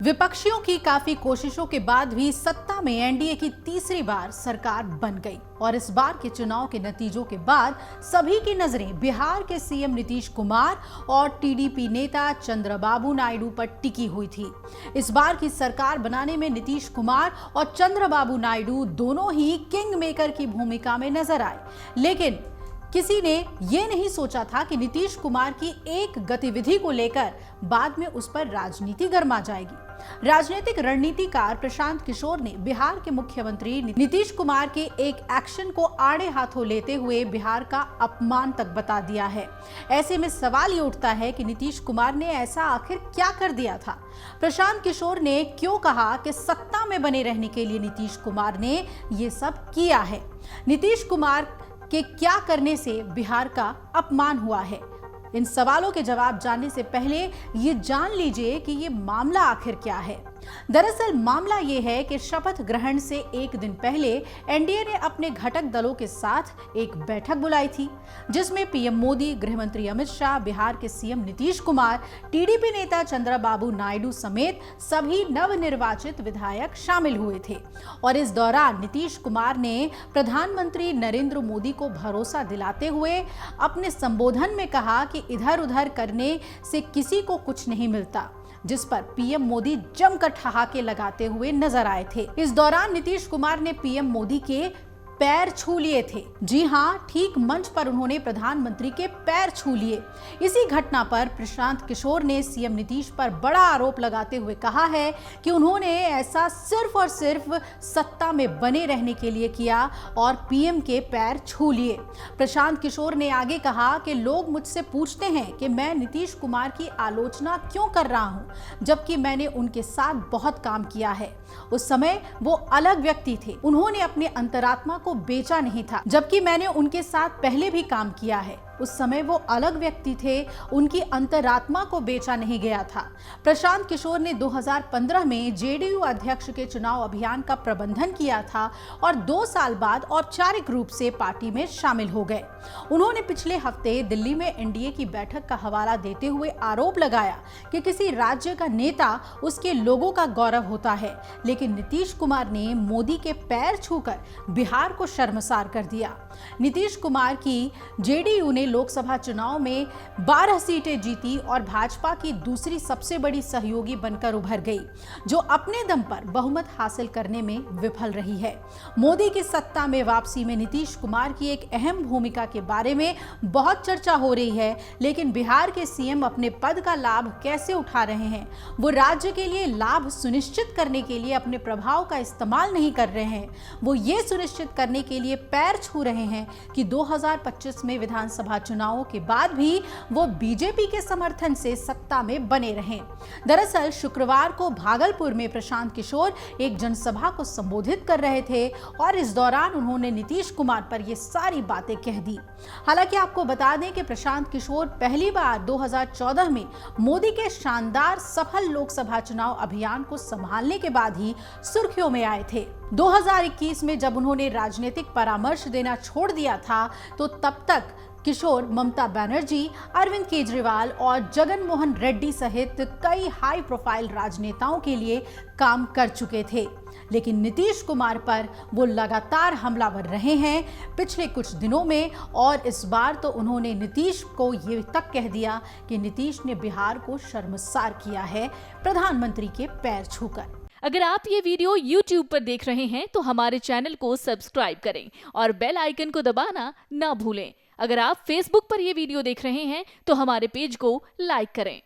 विपक्षियों की काफी कोशिशों के बाद भी सत्ता में एनडीए की तीसरी बार सरकार बन गई और इस बार के चुनाव के नतीजों के बाद सभी की नजरें बिहार के सीएम नीतीश कुमार और टीडीपी नेता चंद्रबाबू नायडू पर टिकी हुई थी। इस बार की सरकार बनाने में नीतीश कुमार और चंद्रबाबू नायडू दोनों ही किंग मेकर की भूमिका में नजर आए, लेकिन किसी ने यह नहीं सोचा था कि नीतीश कुमार की एक गतिविधि को लेकर बाद में उस पर राजनीति गर्मा जाएगी। राजनीतिक रणनीतिकार प्रशांत किशोर ने बिहार के मुख्यमंत्री नीतीश कुमार के एक एक्शन को आड़े हाथों लेते हुए बिहार का अपमान तक बता दिया है। ऐसे में सवाल ये उठता है कि नीतीश कुमार ने ऐसा आखिर क्या कर दिया था। प्रशांत किशोर ने क्यों कहा कि सत्ता में बने रहने के लिए नीतीश कुमार ने ये सब किया है। नीतीश कुमार कि क्या करने से बिहार का अपमान हुआ है। इन सवालों के जवाब जानने से पहले ये जान लीजिए कि ये मामला आखिर क्या है। दरअसल मामला ये है कि शपथ ग्रहण से एक दिन पहले एनडीए ने अपने घटक दलों के साथ एक बैठक बुलाई थी, जिसमें पीएम मोदी, गृह मंत्री अमित शाह, बिहार के सीएम नीतीश कुमार, टीडीपी नेता चंद्रबाबू नायडू समेत सभी नवनिर्वाचित विधायक शामिल हुए थे। और इस दौरान नीतीश कुमार ने प्रधानमंत्री नरेंद्र मोदी को भरोसा दिलाते हुए अपने संबोधन में कहा कि इधर उधर करने से किसी को कुछ नहीं मिलता, जिस पर पीएम मोदी जमकर ठहाके लगाते हुए नजर आए थे। इस दौरान नीतीश कुमार ने पीएम मोदी के पैर छू लिए थे। जी हाँ, ठीक मंच पर उन्होंने प्रधानमंत्री के पैर छू लिए। इसी घटना पर प्रशांत किशोर ने सीएम नीतीश पर बड़ा आरोप लगाते हुए कहा है कि उन्होंने ऐसा सिर्फ और सिर्फ सत्ता में बने रहने के लिए किया और पीएम के पैर छू लिए। प्रशांत किशोर ने आगे कहा कि लोग मुझसे पूछते हैं कि मैं नीतीश कुमार की आलोचना क्यों कर रहा हूं, जबकि मैंने उनके साथ बहुत काम किया है। उस समय वो अलग व्यक्ति थे, उन्होंने अपने अंतरात्मा को बेचा नहीं था, जबकि मैंने उनके साथ पहले भी काम किया है। उस समय वो अलग व्यक्ति थे, उनकी अंतरात्मा को बेचा नहीं गया था। प्रशांत किशोर ने 2015 में जेडीयू अध्यक्ष के चुनाव अभियान का प्रबंधन किया था और 2 साल बाद औपचारिक रूप से पार्टी में शामिल हो गए। उन्होंने पिछले हफ्ते दिल्ली में एनडीए की बैठक का हवाला देते हुए आरोप लगाया कि किसी राज्य का नेता उसके लोगों का गौरव होता है, लेकिन नीतीश कुमार ने मोदी के पैर छूकर बिहार को शर्मसार कर दिया। नीतीश कुमार की जेडीयू ने लोकसभा चुनाव में 12 सीटें जीती और भाजपा की दूसरी सबसे बड़ी सहयोगी बनकर उभर गई, जो अपने दम पर बहुमत हासिल करने में विफल रही है। मोदी की सत्ता में वापसी में नीतीश कुमार की एक अहम भूमिका के बारे में बहुत चर्चा हो रही है, लेकिन बिहार के सीएम अपने पद का लाभ कैसे उठा रहे हैं? वो राज्य के लिए लाभ सुनिश्चित करने के लिए अपने प्रभाव का इस्तेमाल नहीं कर रहे हैं। वो ये सुनिश्चित करने के लिए पैर छू रहे हैं कि 2025 में विधानसभा चुनावों के बाद भी वो बीजेपी के समर्थन से सत्ता में बने रहें। दरअसल शुक्रवार को भागलपुर में प्रशांत किशोर एक जनसभा को संबोधित कर रहे थे और इस दौरान उन्होंने नीतीश कुमार पर ये सारी बातें कह दी। हालांकि आपको बता दें कि प्रशांत किशोर पहली बार 2014 में मोदी के शानदार सफल लोकसभा चुनाव अभियान को संभालने के बाद ही सुर्खियों में आए थे। 2021 में जब उन्होंने राजनीतिक परामर्श देना छोड़ दिया था, तो तब तक किशोर ममता बनर्जी, अरविंद केजरीवाल और जगन मोहन रेड्डी सहित कई हाई प्रोफाइल राजनेताओं के लिए काम कर चुके थे, लेकिन नीतीश कुमार पर वो लगातार हमलावर रहे हैं पिछले कुछ दिनों में। और इस बार तो उन्होंने नीतीश को ये तक कह दिया कि नीतीश ने बिहार को शर्मसार किया है प्रधानमंत्री के पैर छूकर। अगर आप ये वीडियो YouTube पर देख रहे हैं तो हमारे चैनल को सब्सक्राइब करें और बेल आइकन को दबाना ना भूलें। अगर आप Facebook पर ये वीडियो देख रहे हैं तो हमारे पेज को लाइक करें।